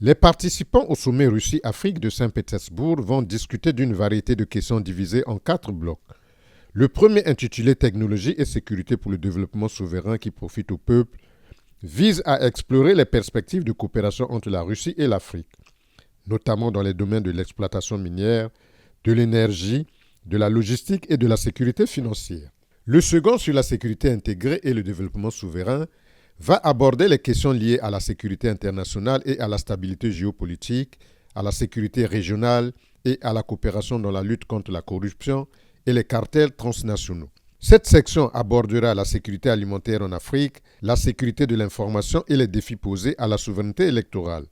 Les participants au sommet Russie-Afrique de Saint-Pétersbourg vont discuter d'une variété de questions divisées en 4 blocs. Le premier, intitulé Technologie et sécurité pour le développement souverain qui profite au peuple, vise à explorer les perspectives de coopération entre la Russie et l'Afrique, notamment dans les domaines de l'exploitation minière, de l'énergie, de la logistique et de la sécurité financière. Le second, sur la sécurité intégrée et le développement souverain, va aborder les questions liées à la sécurité internationale et à la stabilité géopolitique, à la sécurité régionale et à la coopération dans la lutte contre la corruption et les cartels transnationaux. Cette section abordera la sécurité alimentaire en Afrique, la sécurité de l'information et les défis posés à la souveraineté électorale.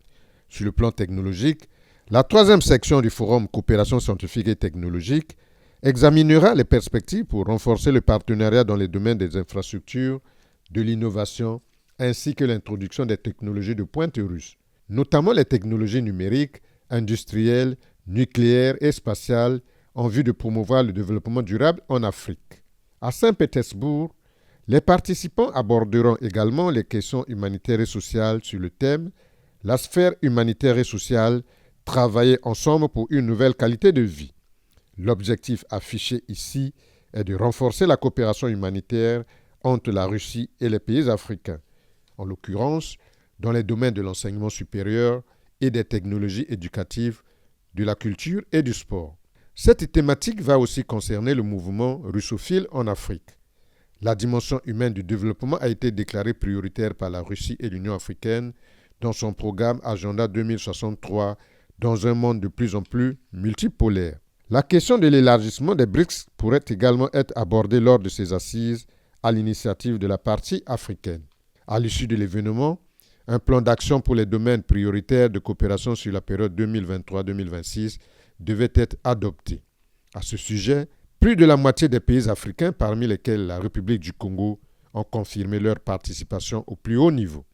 Sur le plan technologique, la troisième section du forum Coopération scientifique et technologique examinera les perspectives pour renforcer le partenariat dans les domaines des infrastructures, de l'innovation, ainsi que l'introduction des technologies de pointe russes, notamment les technologies numériques, industrielles, nucléaires et spatiales, en vue de promouvoir le développement durable en Afrique. À Saint-Pétersbourg, les participants aborderont également les questions humanitaires et sociales sur le thème La sphère humanitaire et sociale, travailler ensemble pour une nouvelle qualité de vie. L'objectif affiché ici est de renforcer la coopération humanitaire entre la Russie et les pays africains, en l'occurrence dans les domaines de l'enseignement supérieur et des technologies éducatives, de la culture et du sport. Cette thématique va aussi concerner le mouvement russophile en Afrique. La dimension humaine du développement a été déclarée prioritaire par la Russie et l'Union africaine dans son programme Agenda 2063 dans un monde de plus en plus multipolaire. La question de l'élargissement des BRICS pourrait également être abordée lors de ces assises à l'initiative de la partie africaine. À l'issue de l'événement, un plan d'action pour les domaines prioritaires de coopération sur la période 2023-2026 devait être adopté. À ce sujet, plus de la moitié des pays africains, parmi lesquels la République du Congo, ont confirmé leur participation au plus haut niveau.